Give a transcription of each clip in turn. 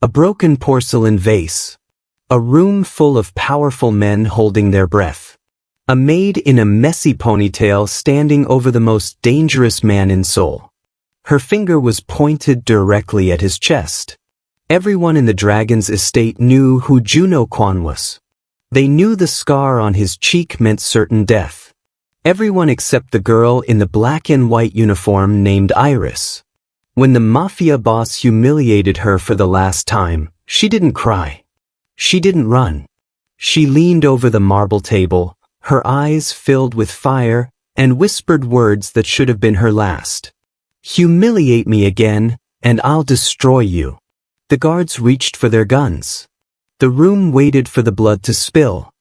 A broken porcelain vase. A room full of powerful men holding their breath. A maid in a messy ponytail standing over the most dangerous man in Seoul. Her finger was pointed directly at his chest. Everyone in the dragon's estate knew who Juno Kwon was. They knew the scar on his cheek meant certain death. Everyone except the girl in the black and white uniform named Iris. When the mafia boss humiliated her for the last time, she didn't cry. She didn't run. She leaned over the marble table, her eyes filled with fire, and whispered words that should have been her last. "Humiliate me again, and I'll destroy you." The guards reached for their guns. The room waited for the blood to spill.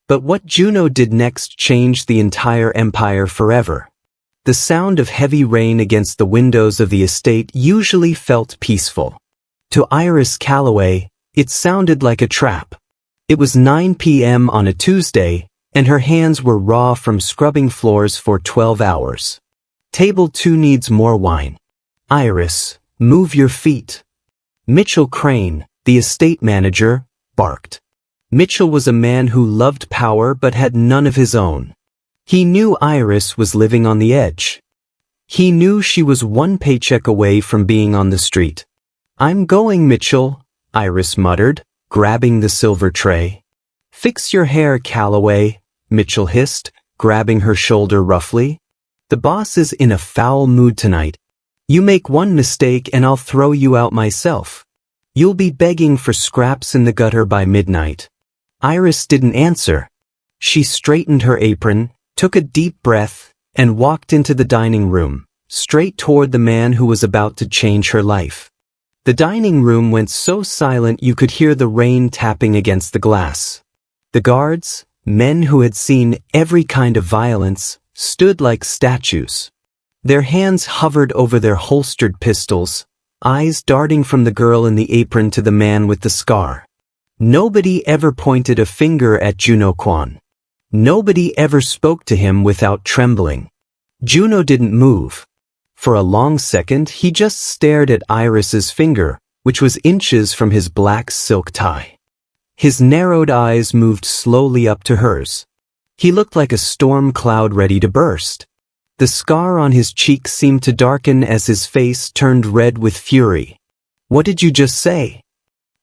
But what Juno did next changed the entire empire forever. The sound of heavy rain against the windows of the estate usually felt peaceful. To Iris Calloway, it sounded like a trap. It was 9 p.m. on a Tuesday, and her hands were raw from scrubbing floors for 12 hours. "Table 2 needs more wine. Iris, move your feet." Mitchell Crane, the estate manager, barked. Mitchell was a man who loved power but had none of his own. He knew Iris was living on the edge. He knew she was one paycheck away from being on the street. "I'm going, Mitchell," Iris muttered, grabbing the silver tray. "Fix your hair, Calloway," Mitchell hissed, grabbing her shoulder roughly. "The boss is in a foul mood tonight. You make one mistake and I'll throw you out myself. You'll be begging for scraps in the gutter by midnight." Iris didn't answer. She straightened her apron, took a deep breath, and walked into the dining room, straight toward the man who was about to change her life. The dining room went so silent you could hear the rain tapping against the glass. The guards, men who had seen every kind of violence, stood like statues. Their hands hovered over their holstered pistols, eyes darting from the girl in the apron to the man with the scar. Nobody ever pointed a finger at Juno Kwon. Nobody ever spoke to him without trembling. Juno didn't move. For a long second, he just stared at Iris's finger, which was inches from his black silk tie. His narrowed eyes moved slowly up to hers. He looked like a storm cloud ready to burst. The scar on his cheek seemed to darken as his face turned red with fury. "What did you just say?"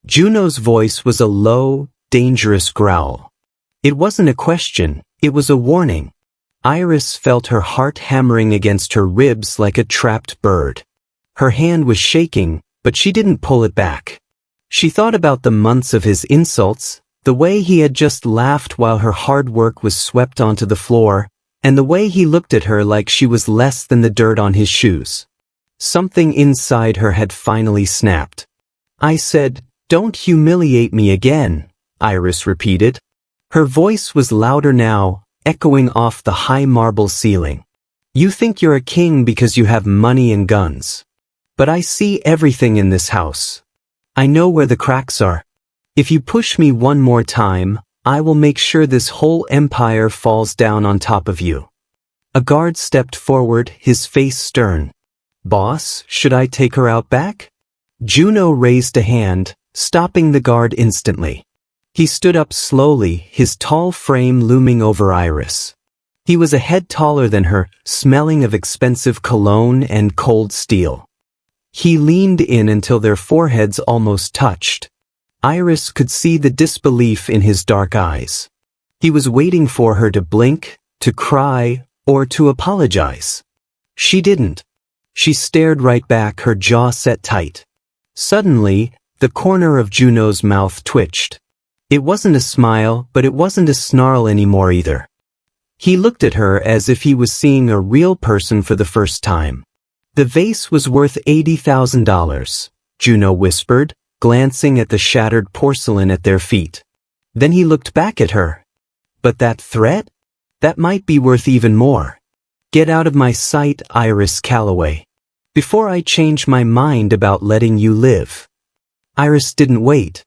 Juno's voice was a low, dangerous growl. It wasn't a question, it was a warning. Iris felt her heart hammering against her ribs like a trapped bird. Her hand was shaking, but she didn't pull it back. She thought about the months of his insults, the way he had just laughed while her hard work was swept onto the floor, and the way he looked at her like she was less than the dirt on his shoes. Something inside her had finally snapped. "I said, don't humiliate me again," Iris repeated. Her voice was louder now, echoing off the high marble ceiling. "You think you're a king because you have money and guns. But I see everything in this house. I know where the cracks are. If you push me one more time, I will make sure this whole empire falls down on top of you." A guard stepped forward, his face stern. "Boss, should I take her out back?" Juno raised a hand, stopping the guard instantly. He stood up slowly, his tall frame looming over Iris. He was a head taller than her, smelling of expensive cologne and cold steel. He leaned in until their foreheads almost touched. Iris could see the disbelief in his dark eyes. He was waiting for her to blink, to cry, or to apologize. She didn't. She stared right back, her jaw set tight. Suddenly, the corner of Juno's mouth twitched. It wasn't a smile, but it wasn't a snarl anymore either. He looked at her as if he was seeing a real person for the first time. "The vase was worth $80,000, Juno whispered, glancing at the shattered porcelain at their feet. Then he looked back at her. "But that threat? That might be worth even more. Get out of my sight, Iris Calloway, before I change my mind about letting you live." Iris didn't wait.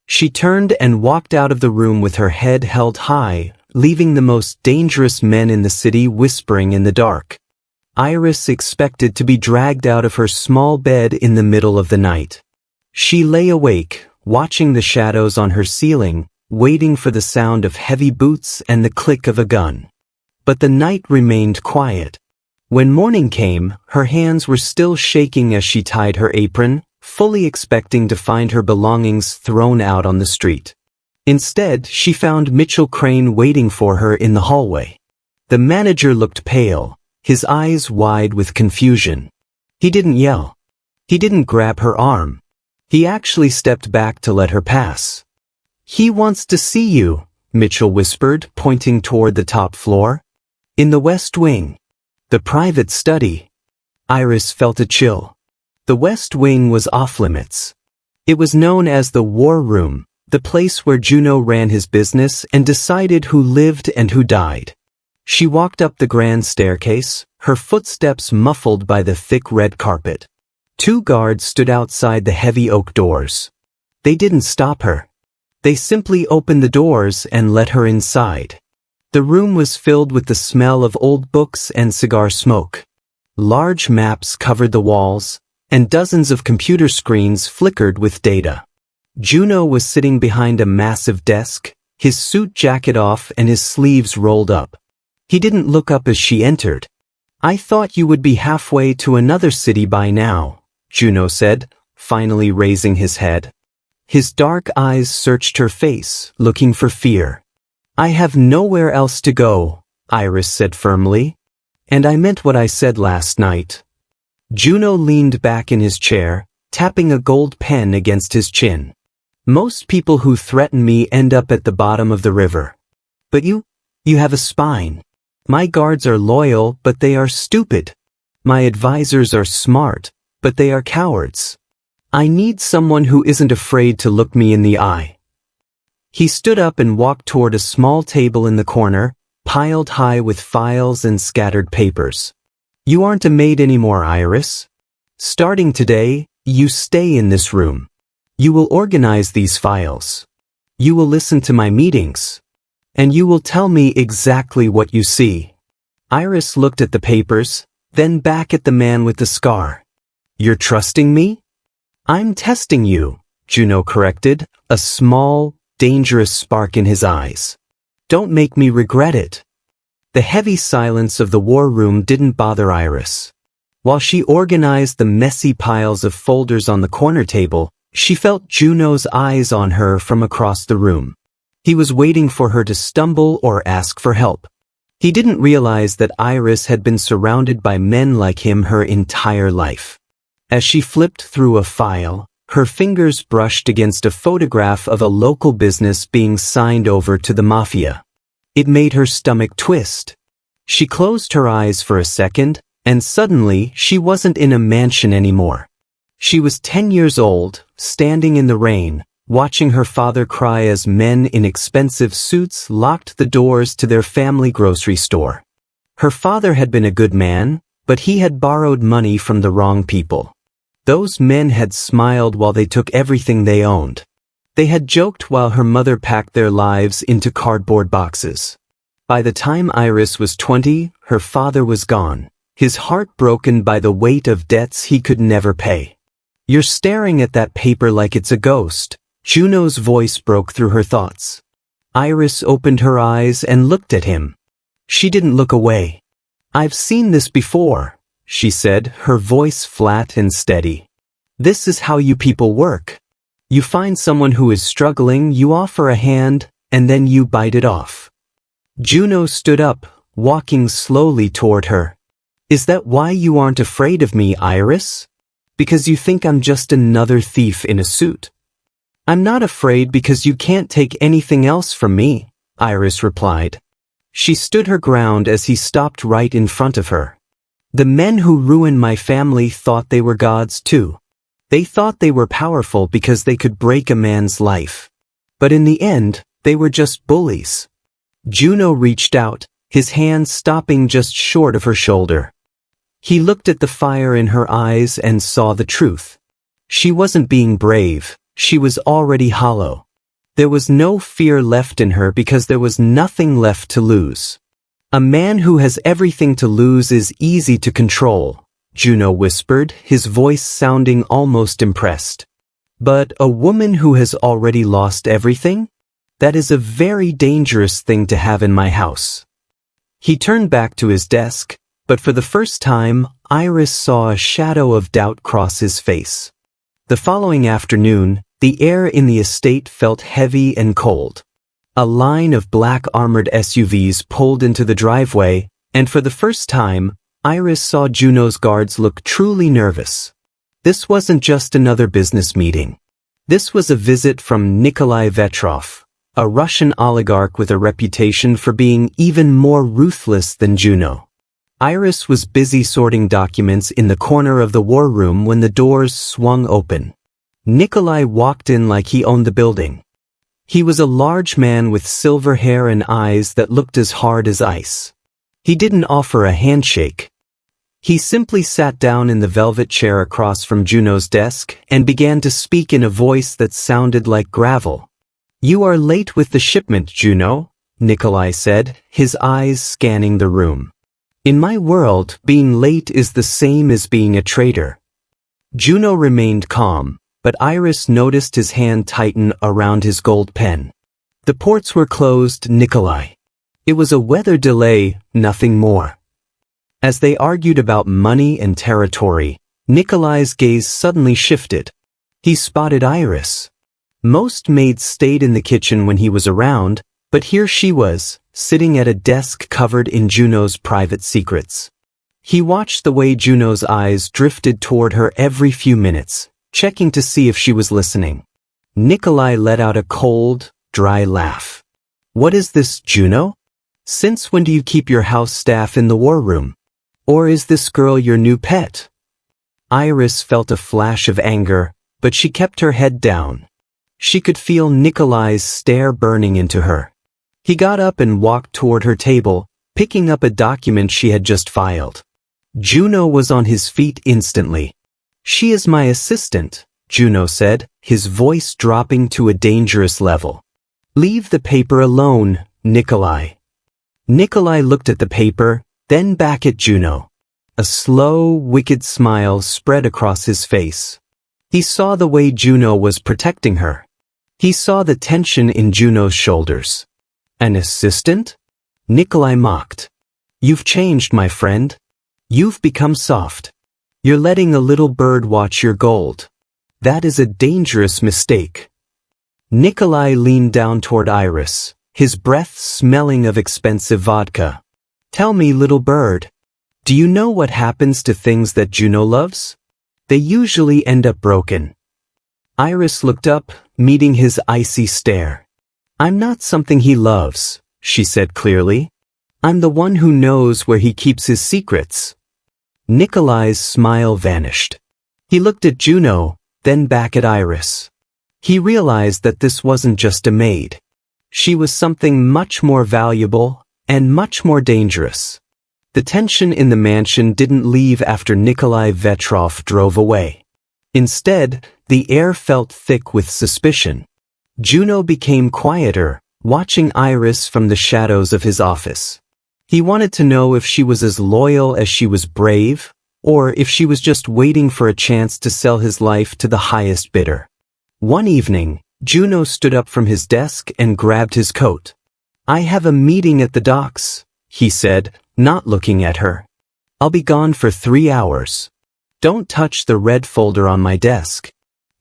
She turned and walked out of the room with her head held high, leaving the most dangerous men in the city whispering in the dark. Iris expected to be dragged out of her small bed in the middle of the night. She lay awake, watching the shadows on her ceiling, waiting for the sound of heavy boots and the click of a gun. But the night remained quiet. When morning came, her hands were still shaking as she tied her apron, fully expecting to find her belongings thrown out on the street. Instead, she found Mitchell Crane waiting for her in the hallway. The manager looked pale, his eyes wide with confusion. He didn't yell. He didn't grab her arm. He actually stepped back to let her pass. "He wants to see you," Mitchell whispered, pointing toward the top floor. "In the West Wing. The private study." Iris felt a chill. The West Wing was off-limits. It was known as the War Room, the place where Juno ran his business and decided who lived and who died. She walked up the grand staircase, her footsteps muffled by the thick red carpet. 2 guards stood outside the heavy oak doors. They didn't stop her. They simply opened the doors and let her inside. The room was filled with the smell of old books and cigar smoke. Large maps covered the walls, and dozens of computer screens flickered with data. Juno was sitting behind a massive desk, his suit jacket off and his sleeves rolled up. He didn't look up as she entered. "I thought you would be halfway to another city by now," Juno said, finally raising his head. His dark eyes searched her face, looking for fear. "I have nowhere else to go," Iris said firmly. "And I meant what I said last night." Juno leaned back in his chair, tapping a gold pen against his chin. "Most people who threaten me end up at the bottom of the river. But you have a spine. My guards are loyal, but they are stupid. My advisors are smart, but they are cowards. I need someone who isn't afraid to look me in the eye." He stood up and walked toward a small table in the corner, piled high with files and scattered papers. "You aren't a maid anymore, Iris. Starting today, you stay in this room. You will organize these files. You will listen to my meetings. And you will tell me exactly what you see." Iris looked at the papers, then back at the man with the scar. "You're trusting me?" "I'm testing you," Juno corrected, a small, dangerous spark in his eyes. "Don't make me regret it." The heavy silence of the war room didn't bother Iris. While she organized the messy piles of folders on the corner table, she felt Juno's eyes on her from across the room. He was waiting for her to stumble or ask for help. He didn't realize that Iris had been surrounded by men like him her entire life. As she flipped through a file, her fingers brushed against a photograph of a local business being signed over to the Mafia. It made her stomach twist. She closed her eyes for a second, and suddenly she wasn't in a mansion anymore. She was 10 years old, standing in the rain, watching her father cry as men in expensive suits locked the doors to their family grocery store. Her father had been a good man, but he had borrowed money from the wrong people. Those men had smiled while they took everything they owned. They had joked while her mother packed their lives into cardboard boxes. By the time Iris was 20, her father was gone, his heart broken by the weight of debts he could never pay. "You're staring at that paper like it's a ghost," Juno's voice broke through her thoughts. Iris opened her eyes and looked at him. She didn't look away. "I've seen this before," she said, her voice flat and steady. "This is how you people work. You find someone who is struggling, you offer a hand, and then you bite it off." Juno stood up, walking slowly toward her. "Is that why you aren't afraid of me, Iris? Because you think I'm just another thief in a suit?" "I'm not afraid because you can't take anything else from me," Iris replied. She stood her ground as he stopped right in front of her. "The men who ruined my family thought they were gods too. They thought they were powerful because they could break a man's life. But in the end, they were just bullies." Juno reached out, his hand stopping just short of her shoulder. He looked at the fire in her eyes and saw the truth. She wasn't being brave, she was already hollow. There was no fear left in her because there was nothing left to lose. "A man who has everything to lose is easy to control," Juno whispered, his voice sounding almost impressed. But a woman who has already lost everything? That is a very dangerous thing to have in my house. He turned back to his desk, but for the first time, Iris saw a shadow of doubt cross his face. The following afternoon, the air in the estate felt heavy and cold. A line of black armored SUVs pulled into the driveway, and for the first time, Iris saw Juno's guards look truly nervous. This wasn't just another business meeting. This was a visit from Nikolai Vetrov, a Russian oligarch with a reputation for being even more ruthless than Juno. Iris was busy sorting documents in the corner of the war room when the doors swung open. Nikolai walked in like he owned the building. He was a large man with silver hair and eyes that looked as hard as ice. He didn't offer a handshake. He simply sat down in the velvet chair across from Juno's desk and began to speak in a voice that sounded like gravel. "You are late with the shipment, Juno," Nikolai said, his eyes scanning the room. "In my world, being late is the same as being a traitor." Juno remained calm, but Iris noticed his hand tighten around his gold pen. "The ports were closed, Nikolai. It was a weather delay, nothing more." As they argued about money and territory, Nikolai's gaze suddenly shifted. He spotted Iris. Most maids stayed in the kitchen when he was around, but here she was, sitting at a desk covered in Juno's private secrets. He watched the way Juno's eyes drifted toward her every few minutes, checking to see if she was listening. Nikolai let out a cold, dry laugh. "What is this, Juno? Since when do you keep your house staff in the war room? Or is this girl your new pet?" Iris felt a flash of anger, but she kept her head down. She could feel Nikolai's stare burning into her. He got up and walked toward her table, picking up a document she had just filed. Juno was on his feet instantly. "She is my assistant," Juno said, his voice dropping to a dangerous level. "Leave the paper alone, Nikolai." Nikolai looked at the paper, then back at Juno. A slow, wicked smile spread across his face. He saw the way Juno was protecting her. He saw the tension in Juno's shoulders. "An assistant?" Nikolai mocked. "You've changed, my friend. You've become soft. You're letting a little bird watch your gold. That is a dangerous mistake." Nikolai leaned down toward Iris, his breath smelling of expensive vodka. "Tell me, little bird, do you know what happens to things that Juno loves? They usually end up broken." Iris looked up, meeting his icy stare. "I'm not something he loves," she said clearly. "I'm the one who knows where he keeps his secrets." Nikolai's smile vanished. He looked at Juno, then back at Iris. He realized that this wasn't just a maid. She was something much more valuable and much more dangerous. The tension in the mansion didn't leave after Nikolai Vetrov drove away. Instead, the air felt thick with suspicion. Juno became quieter, watching Iris from the shadows of his office. He wanted to know if she was as loyal as she was brave, or if she was just waiting for a chance to sell his life to the highest bidder. One evening, Juno stood up from his desk and grabbed his coat. "I have a meeting at the docks," he said, not looking at her. "I'll be gone for 3 hours. Don't touch the red folder on my desk.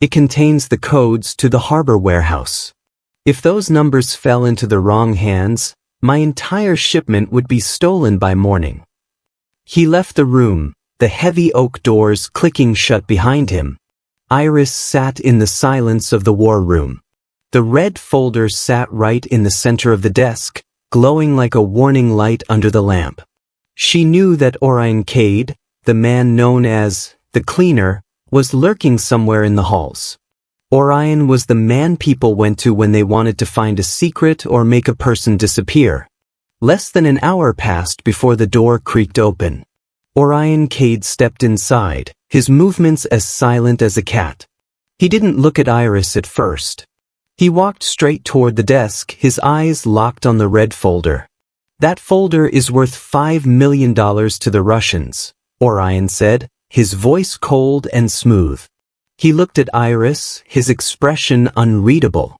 It contains the codes to the harbor warehouse. If those numbers fell into the wrong hands, my entire shipment would be stolen by morning." He left the room, the heavy oak doors clicking shut behind him. Iris sat in the silence of the war room. The red folder sat right in the center of the desk, glowing like a warning light under the lamp. She knew that Orion Cade, the man known as the Cleaner, was lurking somewhere in the halls. Orion was the man people went to when they wanted to find a secret or make a person disappear. Less than an hour passed before the door creaked open. Orion Cade stepped inside, his movements as silent as a cat. He didn't look at Iris at first. He walked straight toward the desk, his eyes locked on the red folder. "That folder is worth $5 million to the Russians," Orion said, his voice cold and smooth. He looked at Iris, his expression unreadable.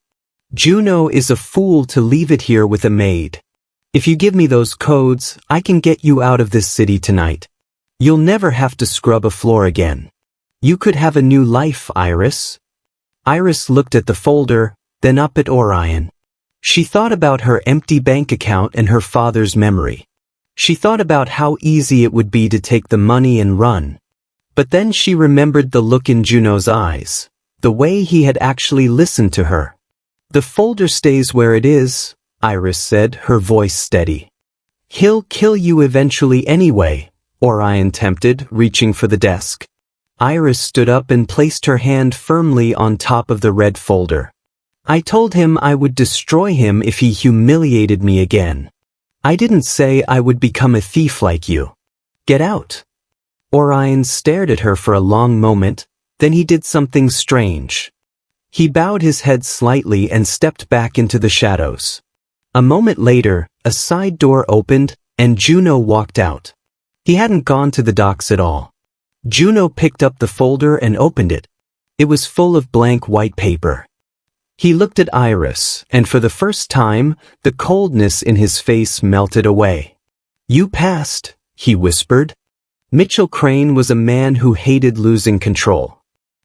Juno is a fool to leave it here with a maid. If you give me those codes, I can get you out of this city tonight. You'll never have to scrub a floor again. You could have a new life, Iris. Iris looked at the folder, then up at Orion. She thought about her empty bank account and her father's memory. She thought about how easy it would be to take the money and run. But then she remembered the look in Juno's eyes, the way he had actually listened to her. The folder stays where it is, Iris said, her voice steady. He'll kill you eventually anyway, Orion tempted, reaching for the desk. Iris stood up and placed her hand firmly on top of the red folder. I told him I would destroy him if he humiliated me again. I didn't say I would become a thief like you. Get out. Orion stared at her for a long moment, then he did something strange. He bowed his head slightly and stepped back into the shadows. A moment later, a side door opened, and Juno walked out. He hadn't gone to the docks at all. Juno picked up the folder and opened it. It was full of blank white paper. He looked at Iris, and for the first time, the coldness in his face melted away. You passed, he whispered. Mitchell Crane was a man who hated losing control.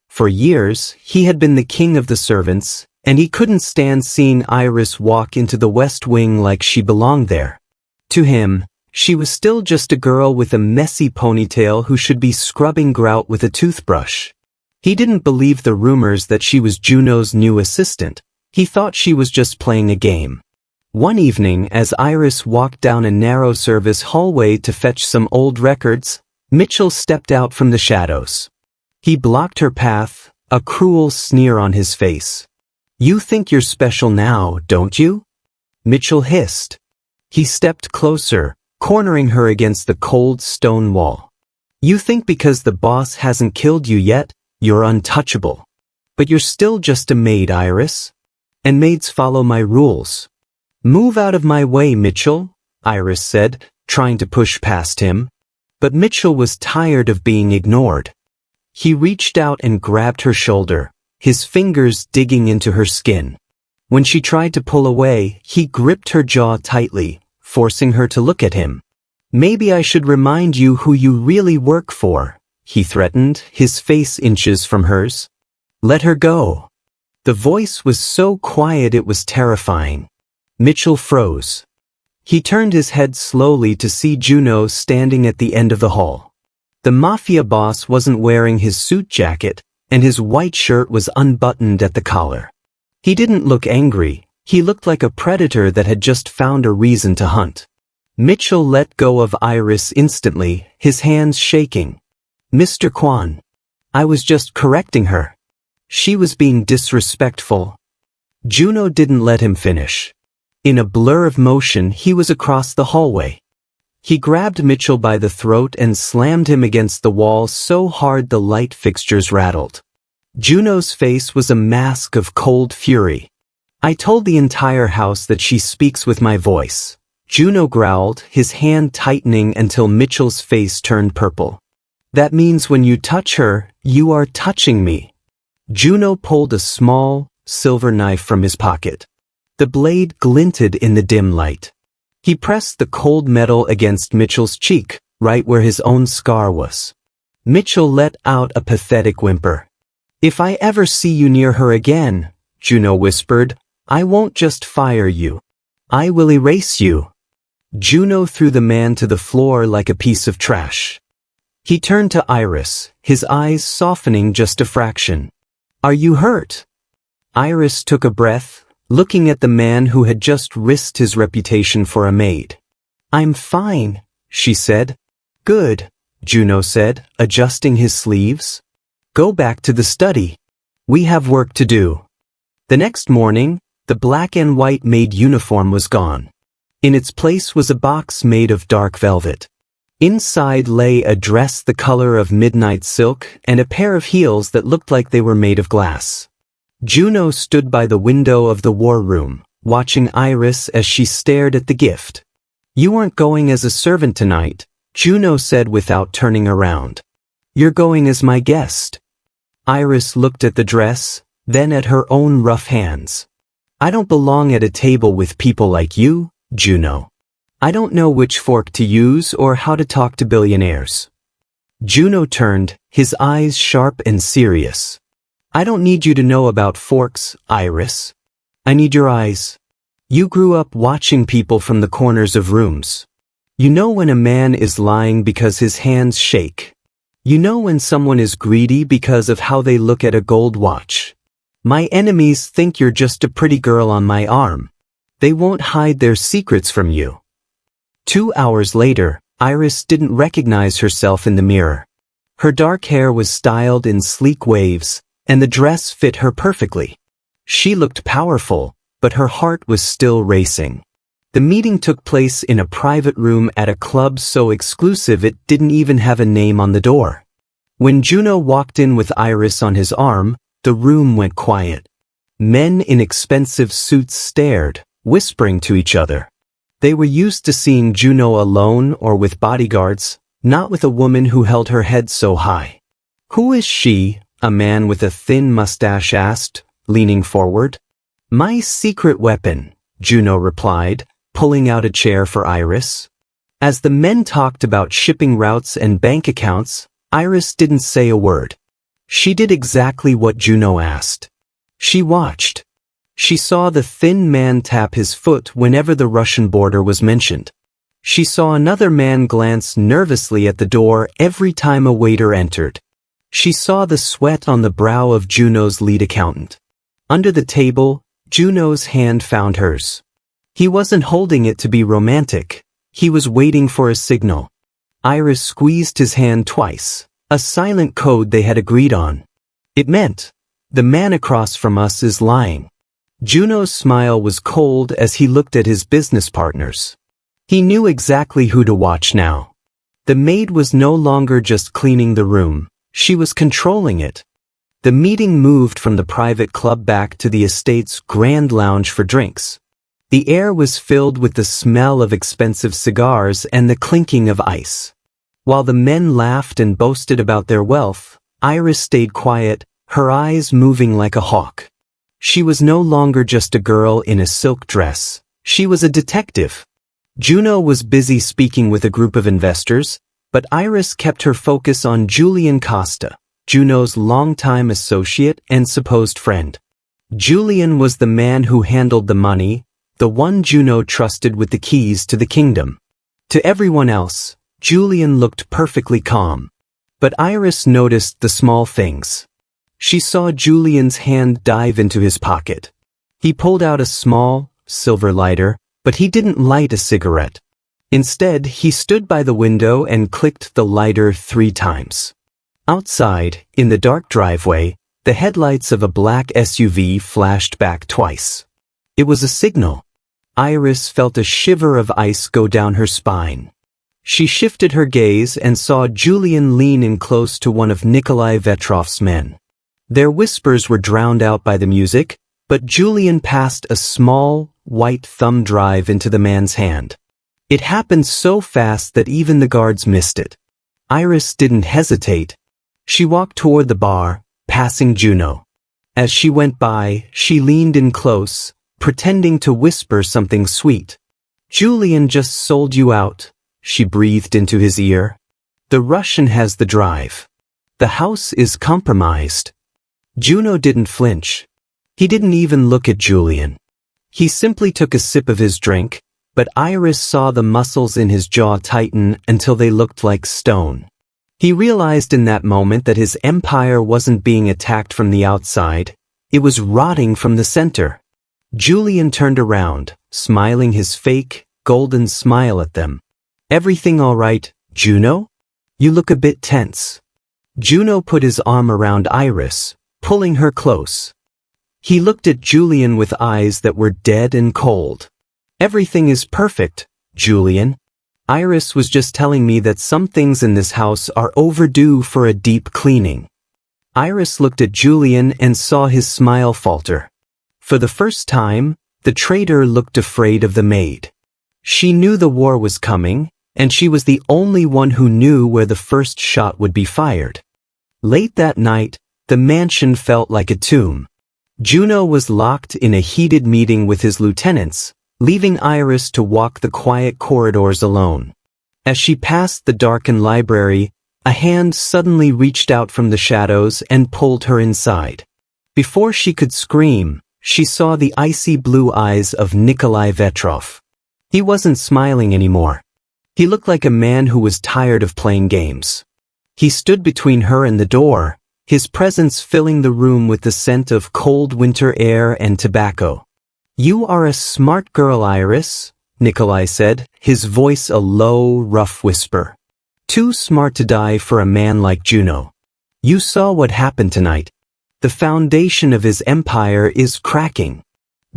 For years, he had been the king of the servants, and he couldn't stand seeing Iris walk into the West Wing like she belonged there. To him, she was still just a girl with a messy ponytail who should be scrubbing grout with a toothbrush. He didn't believe the rumors that she was Juno's new assistant. He thought she was just playing a game. One evening, as Iris walked down a narrow service hallway to fetch some old records, Mitchell stepped out from the shadows. He blocked her path, a cruel sneer on his face. You think you're special now, don't you? Mitchell hissed. He stepped closer, cornering her against the cold stone wall. You think because the boss hasn't killed you yet, you're untouchable. But you're still just a maid, Iris. And maids follow my rules. Move out of my way, Mitchell, Iris said, trying to push past him. But Mitchell was tired of being ignored. He reached out and grabbed her shoulder, his fingers digging into her skin. When she tried to pull away, he gripped her jaw tightly, forcing her to look at him. Maybe I should remind you who you really work for, he threatened, his face inches from hers. Let her go. The voice was so quiet it was terrifying. Mitchell froze. He turned his head slowly to see Juno standing at the end of the hall. The Mafia boss wasn't wearing his suit jacket, and his white shirt was unbuttoned at the collar. He didn't look angry, he looked like a predator that had just found a reason to hunt. Mitchell let go of Iris instantly, his hands shaking. Mr. Kwon. I was just correcting her. She was being disrespectful. Juno didn't let him finish. In a blur of motion, he was across the hallway. He grabbed Mitchell by the throat and slammed him against the wall so hard the light fixtures rattled. Juno's face was a mask of cold fury. I told the entire house that she speaks with my voice. Juno growled, his hand tightening until Mitchell's face turned purple. That means when you touch her, you are touching me. Juno pulled a small, silver knife from his pocket. The blade glinted in the dim light. He pressed the cold metal against Mitchell's cheek, right where his own scar was. Mitchell let out a pathetic whimper. If I ever see you near her again, Juno whispered, I won't just fire you. I will erase you. Juno threw the man to the floor like a piece of trash. He turned to Iris, his eyes softening just a fraction. Are you hurt? Iris took a breath, looking at the man who had just risked his reputation for a maid. I'm fine, she said. Good, Juno said, adjusting his sleeves. Go back to the study. We have work to do. The next morning, the black and white maid uniform was gone. In its place was a box made of dark velvet. Inside lay a dress the color of midnight silk and a pair of heels that looked like they were made of glass. Juno stood by the window of the war room, watching Iris as she stared at the gift. You aren't going as a servant tonight, Juno said without turning around. You're going as my guest. Iris looked at the dress, then at her own rough hands. I don't belong at a table with people like you, Juno. I don't know which fork to use or how to talk to billionaires. Juno turned, his eyes sharp and serious. I don't need you to know about forks, Iris. I need your eyes. You grew up watching people from the corners of rooms. You know when a man is lying because his hands shake. You know when someone is greedy because of how they look at a gold watch. My enemies think you're just a pretty girl on my arm. They won't hide their secrets from you. 2 hours later, Iris didn't recognize herself in the mirror. Her dark hair was styled in sleek waves, and the dress fit her perfectly. She looked powerful, but her heart was still racing. The meeting took place in a private room at a club so exclusive it didn't even have a name on the door. When Juno walked in with Iris on his arm, the room went quiet. Men in expensive suits stared, whispering to each other. They were used to seeing Juno alone or with bodyguards, not with a woman who held her head so high. Who is she? A man with a thin mustache asked, leaning forward. My secret weapon, Juno replied, pulling out a chair for Iris. As the men talked about shipping routes and bank accounts, Iris didn't say a word. She did exactly what Juno asked. She watched. She saw the thin man tap his foot whenever the Russian border was mentioned. She saw another man glance nervously at the door every time a waiter entered. She saw the sweat on the brow of Juno's lead accountant. Under the table, Juno's hand found hers. He wasn't holding it to be romantic. He was waiting for a signal. Iris squeezed his hand twice, a silent code they had agreed on. It meant, the man across from us is lying. Juno's smile was cold as he looked at his business partners. He knew exactly who to watch now. The maid was no longer just cleaning the room, she was controlling it. The meeting moved from the private club back to the estate's grand lounge for drinks. The air was filled with the smell of expensive cigars and the clinking of ice. While the men laughed and boasted about their wealth, Iris stayed quiet, her eyes moving like a hawk. She was no longer just a girl in a silk dress. She was a detective. Juno was busy speaking with a group of investors, but Iris kept her focus on Julian Costa, Juno's longtime associate and supposed friend. Julian was the man who handled the money, the one Juno trusted with the keys to the kingdom. To everyone else, Julian looked perfectly calm. But Iris noticed the small things. She saw Julian's hand dive into his pocket. He pulled out a small, silver lighter, but he didn't light a cigarette. Instead, he stood by the window and clicked the lighter 3 times. Outside, in the dark driveway, the headlights of a black SUV flashed back twice. It was a signal. Iris felt a shiver of ice go down her spine. She shifted her gaze and saw Julian lean in close to one of Nikolai Vetrov's men. Their whispers were drowned out by the music, but Julian passed a small, white thumb drive into the man's hand. It happened so fast that even the guards missed it. Iris didn't hesitate. She walked toward the bar, passing Juno. As she went by, she leaned in close, pretending to whisper something sweet. Julian just sold you out, she breathed into his ear. The Russian has the drive. The house is compromised. Juno didn't flinch. He didn't even look at Julian. He simply took a sip of his drink, but Iris saw the muscles in his jaw tighten until they looked like stone. He realized in that moment that his empire wasn't being attacked from the outside, it was rotting from the center. Julian turned around, smiling his fake, golden smile at them. Everything all right, Juno? You look a bit tense. Juno put his arm around Iris, pulling her close. He looked at Julian with eyes that were dead and cold. Everything is perfect, Julian. Iris was just telling me that some things in this house are overdue for a deep cleaning. Iris looked at Julian and saw his smile falter. For the first time, the traitor looked afraid of the maid. She knew the war was coming, and she was the only one who knew where the first shot would be fired. Late that night, the mansion felt like a tomb. Juno was locked in a heated meeting with his lieutenants, leaving Iris to walk the quiet corridors alone. As she passed the darkened library, a hand suddenly reached out from the shadows and pulled her inside. Before she could scream, she saw the icy blue eyes of Nikolai Vetrov. He wasn't smiling anymore. He looked like a man who was tired of playing games. He stood between her and the door, his presence filling the room with the scent of cold winter air and tobacco. "You are a smart girl, Iris," Nikolai said, his voice a low, rough whisper. "Too smart to die for a man like Juno. You saw what happened tonight. The foundation of his empire is cracking.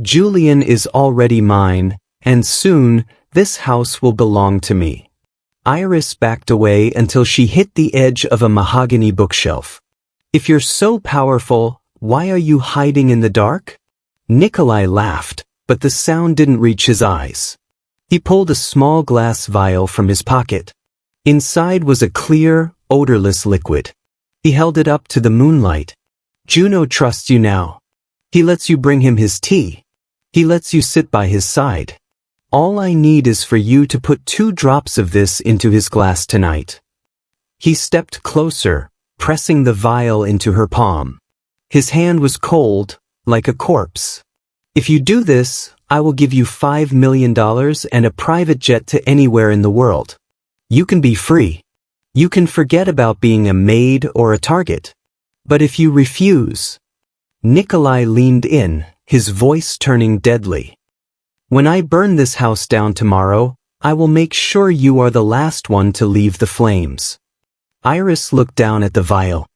Julian is already mine, and soon, this house will belong to me." Iris backed away until she hit the edge of a mahogany bookshelf. "If you're so powerful, why are you hiding in the dark?" Nikolai laughed, but the sound didn't reach his eyes. He pulled a small glass vial from his pocket. Inside was a clear, odorless liquid. He held it up to the moonlight. "Juno trusts you now. He lets you bring him his tea. He lets you sit by his side. All I need is for you to put 2 drops of this into his glass tonight." He stepped closer, pressing the vial into her palm. His hand was cold, like a corpse. "If you do this, I will give you $5 million and a private jet to anywhere in the world. You can be free. You can forget about being a maid or a target. But if you refuse..." Nikolai leaned in, his voice turning deadly. "When I burn this house down tomorrow, I will make sure you are the last one to leave the flames." Iris looked down at the vial.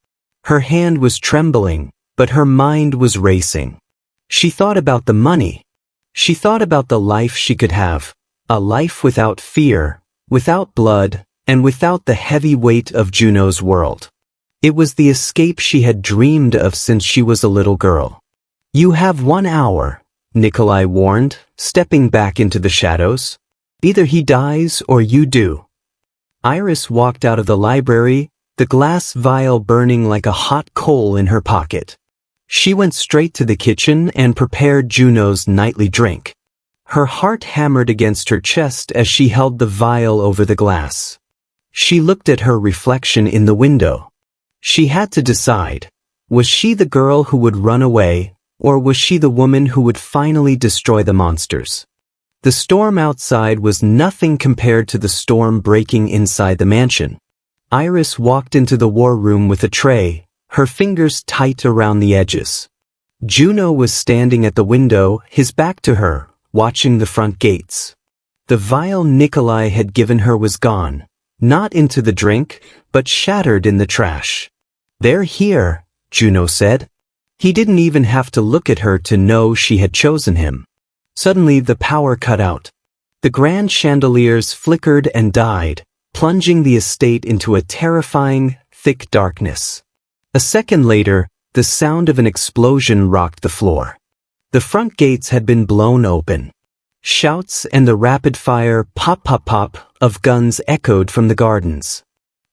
Her hand was trembling, but her mind was racing. She thought about the money. She thought about the life she could have, a life without fear, without blood, and without the heavy weight of Juno's world. It was the escape she had dreamed of since she was a little girl. "You have 1 hour," Nikolai warned, stepping back into the shadows. "Either he dies or you do." Iris walked out of the library, the glass vial burning like a hot coal in her pocket. She went straight to the kitchen and prepared Juno's nightly drink. Her heart hammered against her chest as she held the vial over the glass. She looked at her reflection in the window. She had to decide, was she the girl who would run away, or was she the woman who would finally destroy the monsters? The storm outside was nothing compared to the storm breaking inside the mansion. Iris walked into the war room with a tray, her fingers tight around the edges. Juno was standing at the window, his back to her, watching the front gates. The vial Nikolai had given her was gone, not into the drink, but shattered in the trash. "They're here," Juno said. He didn't even have to look at her to know she had chosen him. Suddenly the power cut out. The grand chandeliers flickered and died, plunging the estate into a terrifying, thick darkness. A second later, the sound of an explosion rocked the floor. The front gates had been blown open. Shouts and the rapid-fire pop-pop-pop of guns echoed from the gardens.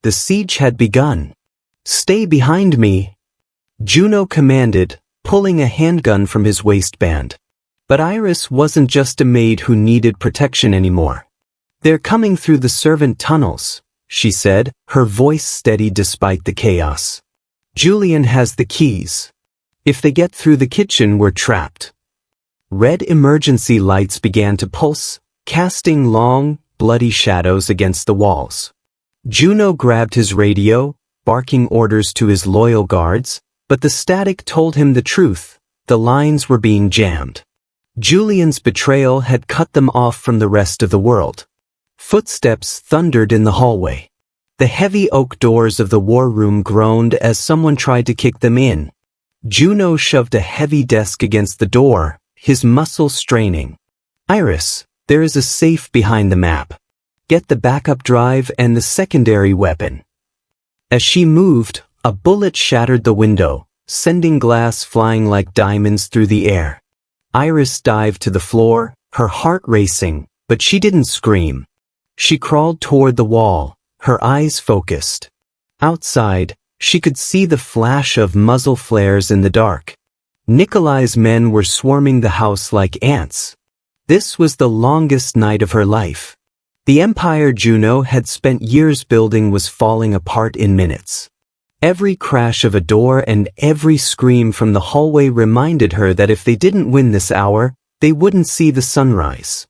The siege had begun. "Stay behind me," Juno commanded, pulling a handgun from his waistband. But Iris wasn't just a maid who needed protection anymore. "They're coming through the servant tunnels," she said, her voice steady despite the chaos. "Julian has the keys. If they get through the kitchen, we're trapped." Red emergency lights began to pulse, casting long, bloody shadows against the walls. Juno grabbed his radio, barking orders to his loyal guards, but the static told him the truth. The lines were being jammed. Julian's betrayal had cut them off from the rest of the world. Footsteps thundered in the hallway. The heavy oak doors of the war room groaned as someone tried to kick them in. Juno shoved a heavy desk against the door, his muscles straining. "Iris, there is a safe behind the map. Get the backup drive and the secondary weapon." As she moved, a bullet shattered the window, sending glass flying like diamonds through the air. Iris dived to the floor, her heart racing, but she didn't scream. She crawled toward the wall, her eyes focused. Outside, She could see the flash of muzzle flares in the dark. Nikolai's men were swarming the house like ants. This was the longest night of her life. The empire Juno had spent years building was falling apart in minutes. Every crash of a door and every scream from the hallway reminded her that if they didn't win this hour, they wouldn't see the sunrise.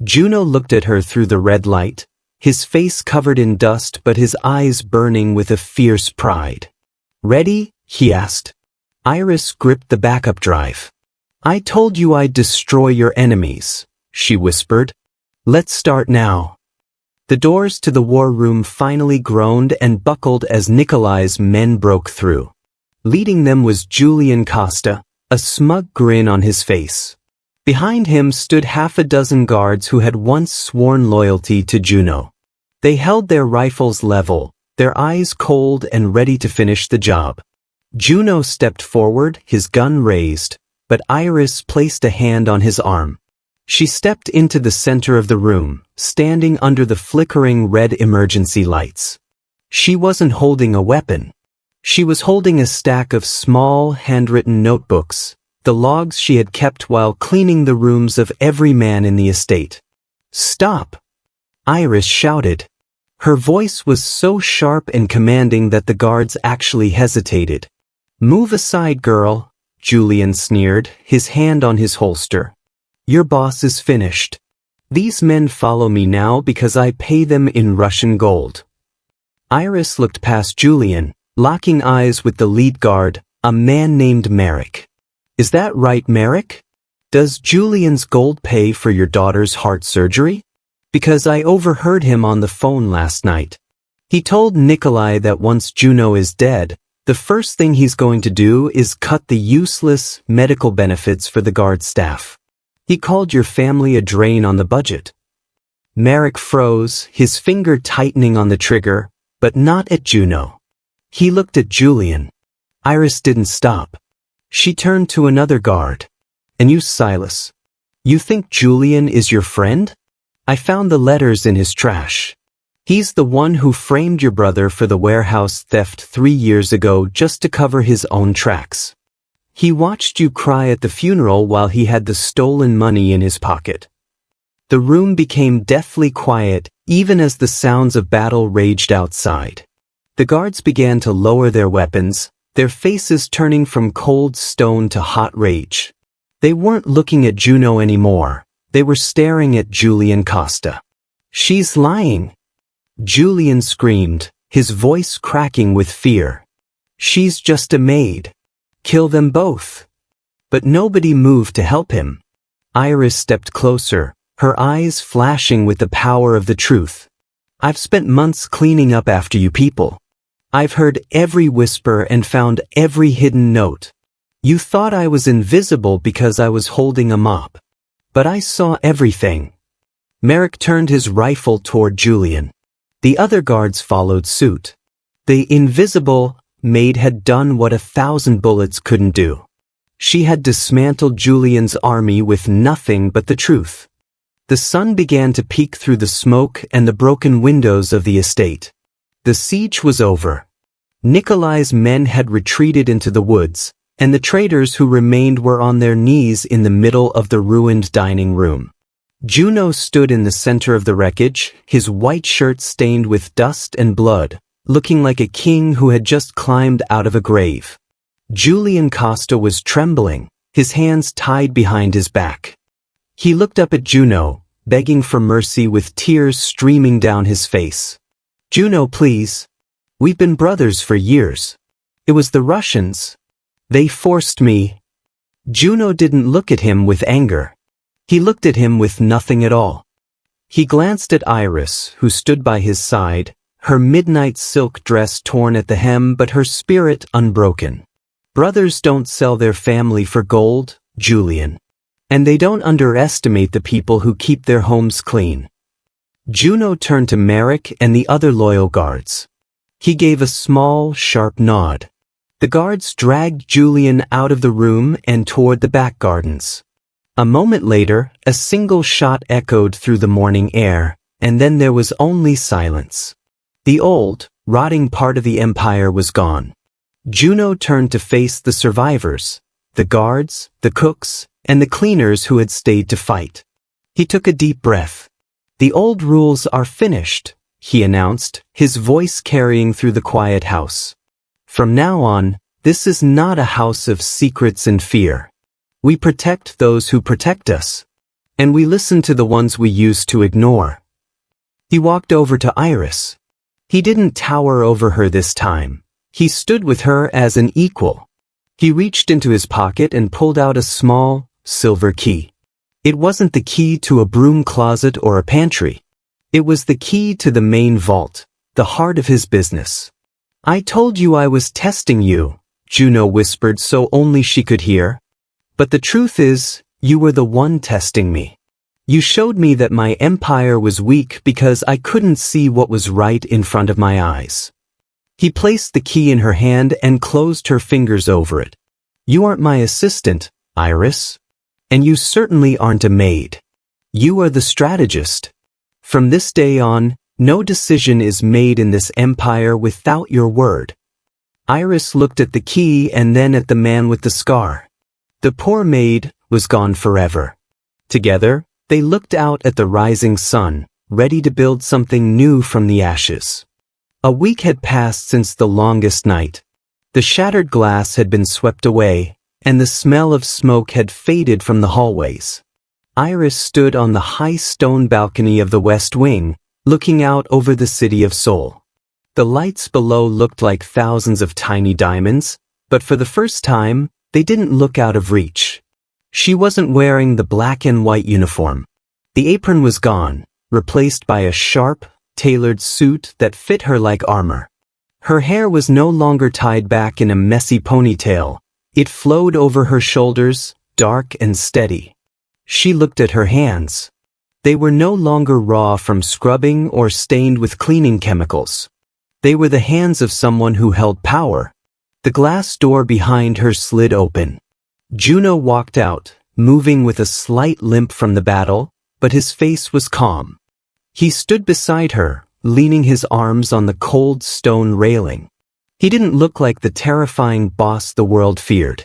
Juno looked at her through the red light, his face covered in dust but his eyes burning with a fierce pride. "Ready?" he asked. Iris gripped the backup drive. "I told you I'd destroy your enemies," she whispered. "Let's start now." The doors to the war room finally groaned and buckled as Nikolai's men broke through. Leading them was Julian Costa, a smug grin on his face. Behind him stood half a dozen guards who had once sworn loyalty to Juno. They held their rifles level, their eyes cold and ready to finish the job. Juno stepped forward, his gun raised, but Iris placed a hand on his arm. She stepped into the center of the room, standing under the flickering red emergency lights. She wasn't holding a weapon. She was holding a stack of small, handwritten notebooks, the logs she had kept while cleaning the rooms of every man in the estate. "Stop!" Iris shouted. Her voice was so sharp and commanding that the guards actually hesitated. "Move aside, girl," Julian sneered, his hand on his holster. "Your boss is finished. These men follow me now because I pay them in Russian gold." Iris looked past Julian, locking eyes with the lead guard, a man named Merrick. "Is that right, Merrick? Does Julian's gold pay for your daughter's heart surgery? Because I overheard him on the phone last night. He told Nikolai that once Juno is dead, the first thing he's going to do is cut the useless medical benefits for the guard staff. He called your family a drain on the budget." Merrick froze, his finger tightening on the trigger, but not at Juno. He looked at Julian. Iris didn't stop. She turned to another guard. "And you, Silas? You think Julian is your friend? I found the letters in his trash. He's the one who framed your brother for the warehouse theft 3 years ago just to cover his own tracks. He watched you cry at the funeral while he had the stolen money in his pocket." The room became deathly quiet, even as the sounds of battle raged outside. The guards began to lower their weapons, their faces turning from cold stone to hot rage. They weren't looking at Juno anymore. They were staring at Julian Costa. "She's lying!" Julian screamed, his voice cracking with fear. "She's just a maid. Kill them both." But nobody moved to help him. Iris stepped closer, her eyes flashing with the power of the truth. "I've spent months cleaning up after you people. I've heard every whisper and found every hidden note. You thought I was invisible because I was holding a mop. But I saw everything." Merrick turned his rifle toward Julian. The other guards followed suit. The invisible Maid had done what 1,000 bullets couldn't do. She had dismantled Julian's army with nothing but the truth. The sun began to peek through the smoke and the broken windows of the estate. The siege was over. Nikolai's men had retreated into the woods, and the traitors who remained were on their knees in the middle of the ruined dining room. Juno stood in the center of the wreckage, his white shirt stained with dust and blood, looking like a king who had just climbed out of a grave. Julian Costa was trembling, his hands tied behind his back. He looked up at Juno, begging for mercy with tears streaming down his face. "Juno, please. We've been brothers for years. It was the Russians. They forced me." Juno didn't look at him with anger. He looked at him with nothing at all. He glanced at Iris, who stood by his side, her midnight silk dress torn at the hem but her spirit unbroken. "Brothers don't sell their family for gold, Julian. And they don't underestimate the people who keep their homes clean." Juno turned to Merrick and the other loyal guards. He gave a small, sharp nod. The guards dragged Julian out of the room and toward the back gardens. A moment later, a single shot echoed through the morning air, and then there was only silence. The old, rotting part of the empire was gone. Juno turned to face the survivors, the guards, the cooks, and the cleaners who had stayed to fight. He took a deep breath. "The old rules are finished," he announced, his voice carrying through the quiet house. "From now on, this is not a house of secrets and fear. We protect those who protect us. And we listen to the ones we used to ignore." He walked over to Iris. He didn't tower over her this time. He stood with her as an equal. He reached into his pocket and pulled out a small, silver key. It wasn't the key to a broom closet or a pantry. It was the key to the main vault, the heart of his business. "I told you I was testing you," Juno whispered so only she could hear. "But the truth is, you were the one testing me. You showed me that my empire was weak because I couldn't see what was right in front of my eyes." He placed the key in her hand and closed her fingers over it. "You aren't my assistant, Iris. And you certainly aren't a maid. You are the strategist. From this day on, no decision is made in this empire without your word." Iris looked at the key and then at the man with the scar. The poor maid was gone forever. Together, they looked out at the rising sun, ready to build something new from the ashes. A week had passed since the longest night. The shattered glass had been swept away, and the smell of smoke had faded from the hallways. Iris stood on the high stone balcony of the West Wing, looking out over the city of Seoul. The lights below looked like thousands of tiny diamonds, but for the first time, they didn't look out of reach. She wasn't wearing the black and white uniform. The apron was gone, replaced by a sharp, tailored suit that fit her like armor. Her hair was no longer tied back in a messy ponytail. It flowed over her shoulders, dark and steady. She looked at her hands. They were no longer raw from scrubbing or stained with cleaning chemicals. They were the hands of someone who held power. The glass door behind her slid open. Juno walked out, moving with a slight limp from the battle, but his face was calm. He stood beside her, leaning his arms on the cold stone railing. He didn't look like the terrifying boss the world feared.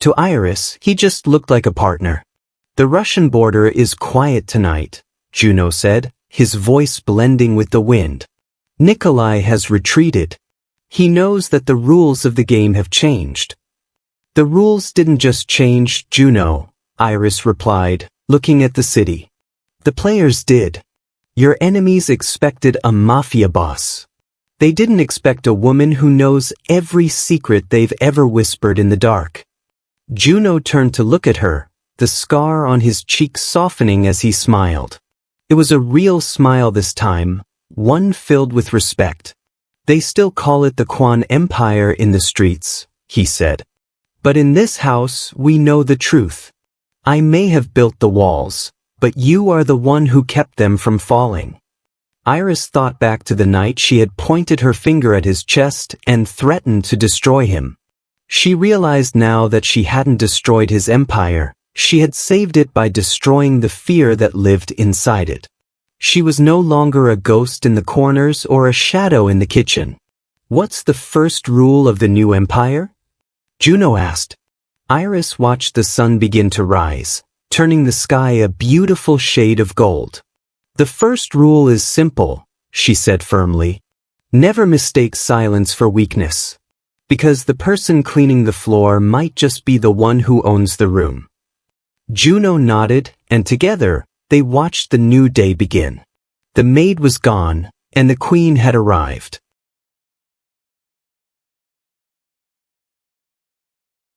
To Iris, he just looked like a partner. "The Russian border is quiet tonight," Juno said, his voice blending with the wind. "Nikolai has retreated. He knows that the rules of the game have changed." "The rules didn't just change, Juno," Iris replied, looking at the city. "The players did. Your enemies expected a mafia boss. They didn't expect a woman who knows every secret they've ever whispered in the dark." Juno turned to look at her, the scar on his cheek softening as he smiled. It was a real smile this time, one filled with respect. "They still call it the Kwon Empire in the streets," he said. "But in this house, we know the truth. I may have built the walls, but you are the one who kept them from falling." Iris thought back to the night she had pointed her finger at his chest and threatened to destroy him. She realized now that she hadn't destroyed his empire, she had saved it by destroying the fear that lived inside it. She was no longer a ghost in the corners or a shadow in the kitchen. "What's the first rule of the new empire?" Juno asked. Iris watched the sun begin to rise, turning the sky a beautiful shade of gold. "The first rule is simple," she said firmly. "Never mistake silence for weakness. Because the person cleaning the floor might just be the one who owns the room." Juno nodded, and together, they watched the new day begin. The maid was gone, and the queen had arrived.